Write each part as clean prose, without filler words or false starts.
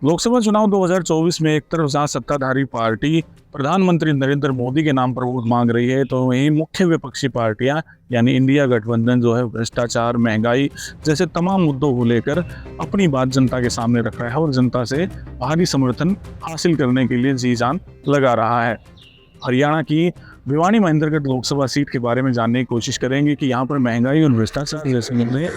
लोकसभा चुनाव 2024 में एक तरफ जहां सत्ताधारी पार्टी प्रधानमंत्री नरेंद्र मोदी के नाम पर वोट मांग रही है, तो वहीं मुख्य विपक्षी पार्टियां यानी इंडिया गठबंधन जो है भ्रष्टाचार, महंगाई जैसे तमाम मुद्दों को लेकर अपनी बात जनता के सामने रख रहा है और जनता से भारी समर्थन हासिल करने के लिए जी जान लगा रहा है। हरियाणा की भिवानी महेंद्रगढ़ लोकसभा सीट के बारे में जानने की कोशिश करेंगे कि यहाँ पर महंगाई और भ्रष्टाचार जैसे मुद्दे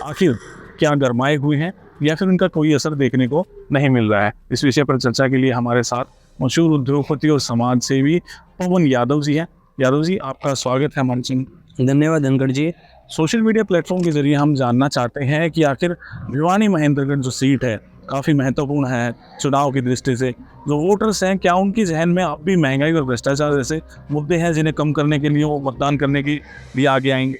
आखिर क्या गरमाए हुए हैं या फिर उनका कोई असर देखने को नहीं मिल रहा है। इस विषय पर चर्चा के लिए हमारे साथ मशहूर उद्योगपति और समाज सेवी पवन यादव जी हैं। यादव जी, आपका स्वागत है मंच में। धन्यवाद धनखड़ जी। सोशल मीडिया प्लेटफॉर्म के जरिए हम जानना चाहते हैं कि आखिर भिवानी महेंद्रगढ़ जो सीट है काफ़ी महत्वपूर्ण है चुनाव की दृष्टि से, जो वोटर्स हैं क्या उनकी जहन में अब भी महंगाई और भ्रष्टाचार जैसे मुद्दे हैं जिन्हें कम करने के लिए वो मतदान करने के लिए आगे आएंगे?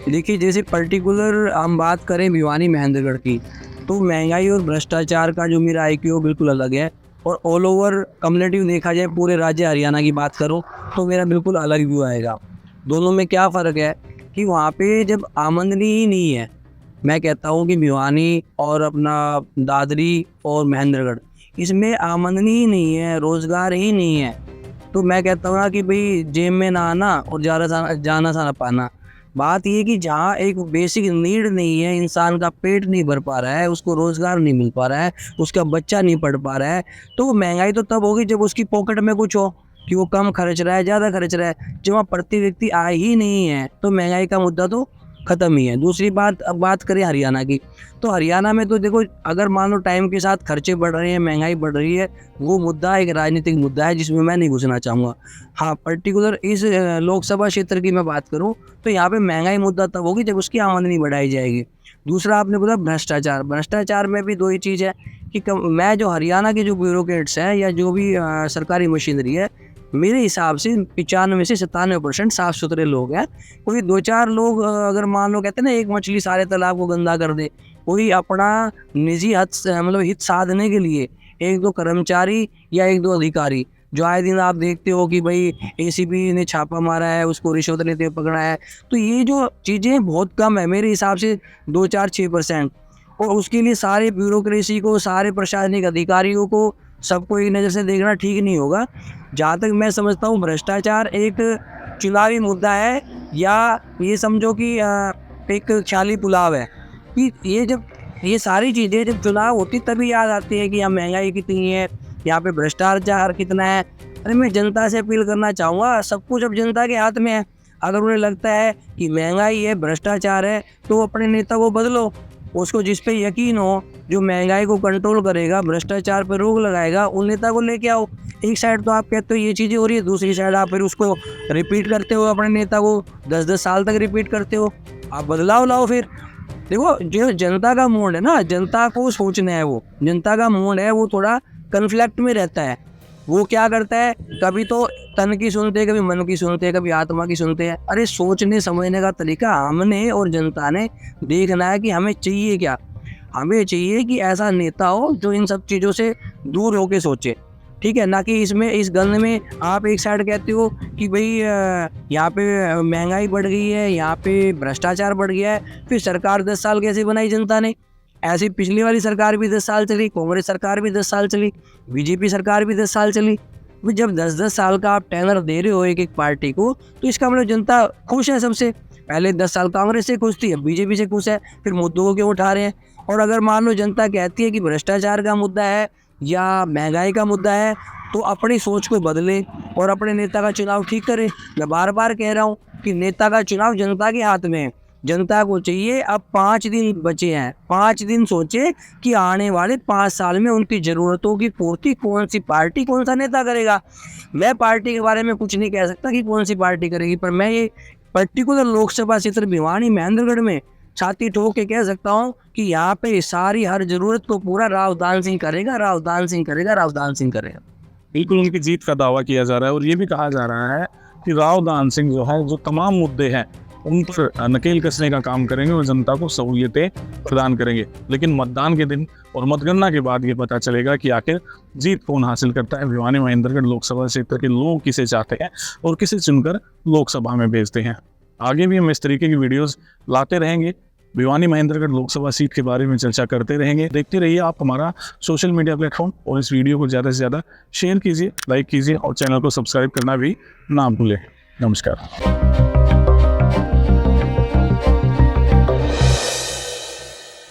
देखिए, जैसे पर्टिकुलर हम बात करें भिवानी महेंद्रगढ़ की, तो महंगाई और भ्रष्टाचार का जो मेरा IQ बिल्कुल अलग है। और ऑल ओवर कम्युनिटी देखा जाए, पूरे राज्य हरियाणा की बात करूँ तो मेरा बिल्कुल अलग व्यू आएगा। दोनों में क्या फ़र्क है कि वहाँ पे जब आमदनी ही नहीं है, मैं कहता हूँ कि भिवानी और अपना दादरी और महेंद्रगढ़, इसमें आमदनी ही नहीं है, रोज़गार ही नहीं है, तो मैं कहता हूँ ना कि भाई जेब में ना आना और जाना सा ना पाना। बात ये कि जहाँ एक बेसिक नीड नहीं है, इंसान का पेट नहीं भर पा रहा है, उसको रोज़गार नहीं मिल पा रहा है, उसका बच्चा नहीं पढ़ पा रहा है, तो महंगाई तो तब होगी जब उसकी पॉकेट में कुछ हो, कि वो कम खर्च रहा है, ज़्यादा खर्च रहा है। जब वहाँ प्रति व्यक्ति आय ही नहीं है तो महंगाई का मुद्दा तो ख़त्म ही है। दूसरी बात, अब बात करें हरियाणा की, तो हरियाणा में तो देखो, अगर मान लो टाइम के साथ खर्चे बढ़ रहे हैं, महंगाई बढ़ रही है, वो मुद्दा एक राजनीतिक मुद्दा है जिसमें मैं नहीं घुसना चाहूँगा। हाँ, पर्टिकुलर इस लोकसभा क्षेत्र की मैं बात करूँ तो यहाँ पे महंगाई मुद्दा तब होगी जब उसकी आमदनी बढ़ाई जाएगी। दूसरा आपने बोला भ्रष्टाचार। भ्रष्टाचार में भी दो ही चीज़ है कि मैं जो हरियाणा के जो ब्यूरोक्रेट्स हैं या जो भी सरकारी मशीनरी है, मेरे हिसाब से 95 से 97% साफ़ सुथरे लोग हैं। कोई 2-4 लोग अगर मान लो कहते हैं ना, एक मछली सारे तालाब को गंदा कर दे, कोई अपना निजी हित साधने के लिए 1-2 कर्मचारी या 1-2 अधिकारी, जो आए दिन आप देखते हो कि भाई ACP ने छापा मारा है, उसको रिश्वत लेते हुए पकड़ा है, तो ये जो चीज़ें बहुत कम है मेरे हिसाब से, 2-4-6%। और उसके लिए सारे ब्यूरोक्रेसी को, सारे प्रशासनिक अधिकारियों को, सबको एक नज़र से देखना ठीक नहीं होगा। जहाँ तक मैं समझता हूँ, भ्रष्टाचार एक चुनावी मुद्दा है, या ये समझो कि एक ख्याली पुलाव है कि ये सारी चीज़ें जब चुनाव होती तभी याद आती है कि यहाँ महंगाई कितनी है, यहाँ पे भ्रष्टाचार कितना है। अरे मैं जनता से अपील करना चाहूँगा, सब कुछ अब जनता के हाथ में है। अगर उन्हें लगता है कि महंगाई है, भ्रष्टाचार है, तो अपने नेता को बदलो। उसको जिस पे यकीन हो, जो महंगाई को कंट्रोल करेगा, भ्रष्टाचार पर रोक लगाएगा, उन नेता को लेके आओ। एक साइड तो आप कहते हो ये चीज़ें हो रही है, दूसरी साइड आप फिर उसको रिपीट करते हो, अपने नेता को 10-10 साल तक रिपीट करते हो। आप बदलाव लाओ फिर। देखो, जो जनता का मूड है ना, जनता को सोचना है, वो जनता का मूड है, वो थोड़ा कन्फ्लिक्ट में रहता है। वो क्या करता है, कभी तो तन की सुनते हैं, कभी मन की सुनते हैं, कभी आत्मा की सुनते हैं। अरे सोचने समझने का तरीका हमने और जनता ने देखना है कि हमें चाहिए क्या। हमें चाहिए कि ऐसा नेता हो जो इन सब चीज़ों से दूर होके सोचे, ठीक है ना, कि इसमें इस गन में आप एक साइड कहते हो कि भाई यहाँ पे महंगाई बढ़ गई है, यहाँ पे भ्रष्टाचार बढ़ गया है, फिर सरकार 10 साल कैसे बनाई जनता ने? ऐसी पिछली वाली सरकार भी 10 साल चली, कांग्रेस सरकार भी 10 साल चली, BJP सरकार भी 10 साल चली। भाई जब 10-10 साल का आप टेनर दे रहे हो एक पार्टी को, तो इसका मतलब जनता खुश है सबसे। पहले 10 साल कांग्रेस से खुश थी, अब BJP से खुश है, फिर मुद्दों को क्यों उठा रहे हैं? और अगर मान लो जनता कहती है कि भ्रष्टाचार का मुद्दा है या महंगाई का मुद्दा है, तो अपनी सोच को बदले और अपने नेता का चुनाव ठीक करे। मैं बार बार कह रहा हूँ कि नेता का चुनाव जनता के हाथ में है। जनता को चाहिए, अब 5 दिन बचे हैं, 5 दिन सोचे कि आने वाले 5 साल में उनकी ज़रूरतों की पूर्ति कौन सी पार्टी, कौन सा नेता करेगा। मैं पार्टी के बारे में कुछ नहीं कह सकता कि कौन सी पार्टी करेगी, पर मैं ये पर्टिकुलर लोकसभा क्षेत्र भिवानी महेंद्रगढ़ में छाती ठोक के कह सकता हूँ कि यहाँ पे सारी हर ज़रूरत को पूरा राव दान सिंह करेगा, राव दान सिंह करेगा, राव दान सिंह करेगा। बिल्कुल उनकी जीत का दावा किया जा रहा है और ये भी कहा जा रहा है कि राव दान सिंह जो है, जो तमाम मुद्दे हैं उन पर नकेल कसने का काम करेंगे और जनता को सहूलियतें प्रदान करेंगे। लेकिन मतदान के दिन और मतगणना के बाद ये पता चलेगा कि आखिर जीत कौन हासिल करता है। भिवानी महेंद्रगढ़ लोकसभा क्षेत्र के लोग किसे चाहते हैं और किसे चुनकर लोकसभा में भेजते हैं। आगे भी हम इस तरीके की वीडियोस लाते रहेंगे। भिवानी महेंद्रगढ़ लोकसभा सीट के बारे में चर्चा करते रहेंगे। देखते रहिए आप हमारा सोशल मीडिया प्लेटफॉर्म और इस वीडियो को ज़्यादा से ज़्यादा शेयर कीजिए, लाइक कीजिए और चैनल को सब्सक्राइब करना भी ना भूलें। नमस्कार।